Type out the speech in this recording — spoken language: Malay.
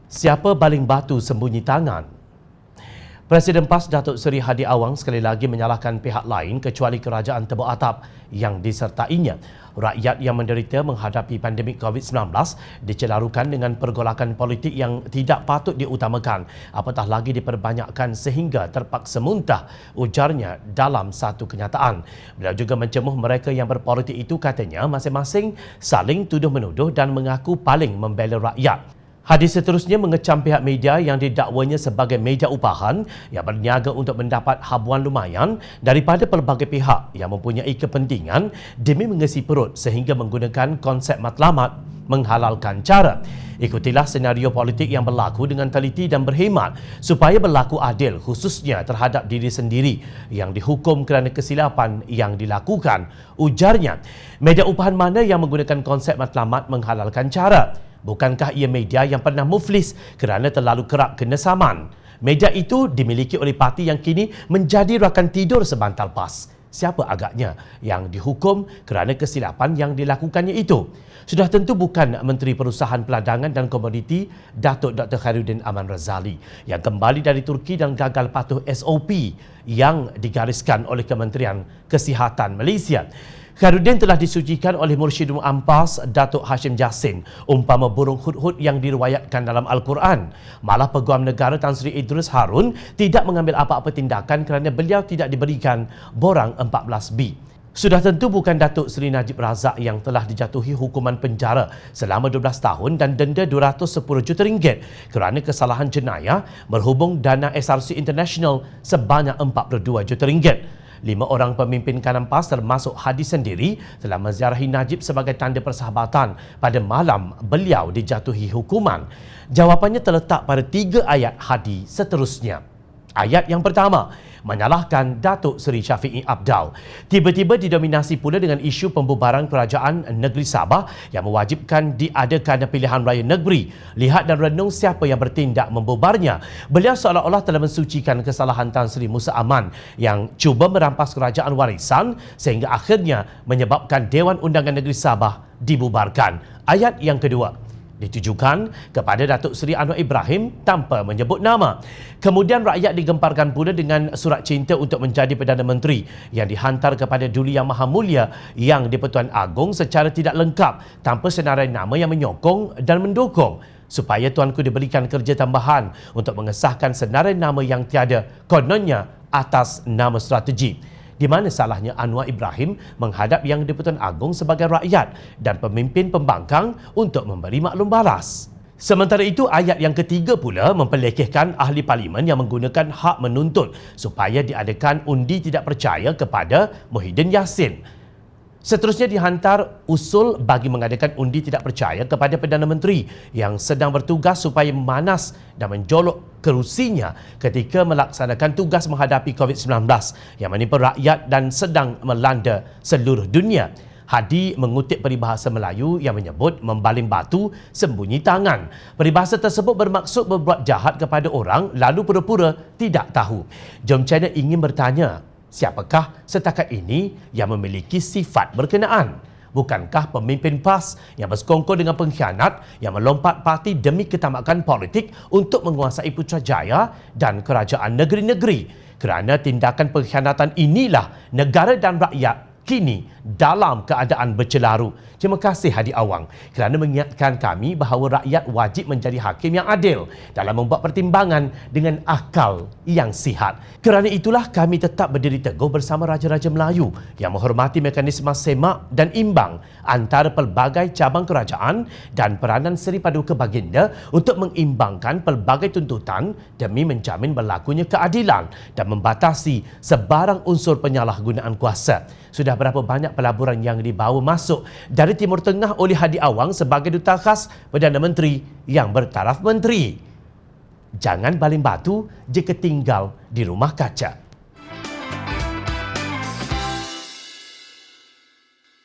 Siapa baling batu sembunyi tangan? Presiden PAS Datuk Seri Hadi Awang sekali lagi menyalahkan pihak lain kecuali kerajaan tebuk atap yang disertainya. Rakyat yang menderita menghadapi pandemik COVID-19 dicelarukan dengan pergolakan politik yang tidak patut diutamakan, apatah lagi diperbanyakkan sehingga terpaksa muntah, ujarnya dalam satu kenyataan. Beliau juga mencemuh mereka yang berpolitik itu, katanya masing-masing saling tuduh-menuduh dan mengaku paling membela rakyat. Hadi seterusnya mengecam pihak media yang didakwanya sebagai media upahan yang berniaga untuk mendapat habuan lumayan daripada pelbagai pihak yang mempunyai kepentingan demi mengisi perut sehingga menggunakan konsep matlamat menghalalkan cara. Ikutilah senario politik yang berlaku dengan teliti dan berhemat supaya berlaku adil khususnya terhadap diri sendiri yang dihukum kerana kesilapan yang dilakukan, ujarnya. Media upahan mana yang menggunakan konsep matlamat menghalalkan cara? Bukankah ia media yang pernah muflis kerana terlalu kerap kena saman? Media itu dimiliki oleh parti yang kini menjadi rakan tidur sebantal PAS. Siapa agaknya yang dihukum kerana kesilapan yang dilakukannya itu? Sudah tentu bukan Menteri Perusahaan Peladangan dan Komoditi Datuk Dr. Khairuddin Aman Razali yang kembali dari Turki dan gagal patuh SOP yang digariskan oleh Kementerian Kesihatan Malaysia. Khairuddin telah disucikan oleh Mursyidul Ampas Datuk Hashim Jassin umpama burung hudhud yang diriwayatkan dalam Al-Quran. Malah Peguam Negara Tan Sri Idris Harun tidak mengambil apa-apa tindakan kerana beliau tidak diberikan borang 14B. Sudah tentu bukan Datuk Seri Najib Razak yang telah dijatuhi hukuman penjara selama 12 tahun dan denda RM210 juta kerana kesalahan jenayah berhubung dana SRC International sebanyak RM42 juta. 5 orang pemimpin kanan PAS termasuk Hadi sendiri telah menziarahi Najib sebagai tanda persahabatan pada malam beliau dijatuhi hukuman. Jawapannya terletak pada 3 ayat Hadi seterusnya. Ayat yang pertama, menyalahkan Datuk Seri Syafiee Apdal. Tiba-tiba didominasi pula dengan isu pembubaran Kerajaan Negeri Sabah yang mewajibkan diadakan pilihan raya negeri. Lihat dan renung siapa yang bertindak membubarnya. Beliau seolah-olah telah mensucikan kesalahan Tan Sri Musa Aman yang cuba merampas kerajaan warisan sehingga akhirnya menyebabkan Dewan Undangan Negeri Sabah dibubarkan. Ayat yang kedua ditujukan kepada Datuk Seri Anwar Ibrahim tanpa menyebut nama. Kemudian rakyat digemparkan pula dengan surat cinta untuk menjadi Perdana Menteri yang dihantar kepada Duli Yang Maha Mulia yang di-Pertuan Agong secara tidak lengkap tanpa senarai nama yang menyokong dan mendukung supaya tuanku diberikan kerja tambahan untuk mengesahkan senarai nama yang tiada kononnya atas nama strategi. Di mana salahnya Anwar Ibrahim menghadap Yang di-Pertuan Agong sebagai rakyat dan pemimpin pembangkang untuk memberi maklum balas? Sementara itu, ayat yang ketiga pula memperlekehkan ahli parlimen yang menggunakan hak menuntut supaya diadakan undi tidak percaya kepada Muhyiddin Yassin. Seterusnya dihantar usul bagi mengadakan undi tidak percaya kepada Perdana Menteri yang sedang bertugas supaya memanas dan menjolok kerusinya ketika melaksanakan tugas menghadapi COVID-19 yang menimpa rakyat dan sedang melanda seluruh dunia. Hadi mengutip peribahasa Melayu yang menyebut membaling batu sembunyi tangan. Peribahasa tersebut bermaksud berbuat jahat kepada orang lalu pura-pura tidak tahu. Jom Channel ingin bertanya, siapakah setakat ini yang memiliki sifat berkenaan? Bukankah pemimpin PAS yang bersekongkol dengan pengkhianat yang melompat parti demi ketamakan politik untuk menguasai Putrajaya dan kerajaan negeri-negeri? Kerana tindakan pengkhianatan inilah negara dan rakyat kini dalam keadaan bercelaru. Terima kasih Hadi Awang kerana mengingatkan kami bahawa rakyat wajib menjadi hakim yang adil dalam membuat pertimbangan dengan akal yang sihat. Kerana itulah kami tetap berdiri teguh bersama Raja-Raja Melayu yang menghormati mekanisme semak dan imbang antara pelbagai cabang kerajaan dan peranan Seri Paduka Baginda untuk mengimbangkan pelbagai tuntutan demi menjamin berlakunya keadilan dan membatasi sebarang unsur penyalahgunaan kuasa. Sudah berapa banyak pelaburan yang dibawa masuk dari Timur Tengah oleh Hadi Awang sebagai duta khas Perdana Menteri yang bertaraf menteri. Jangan baling batu jika tinggal di rumah kaca.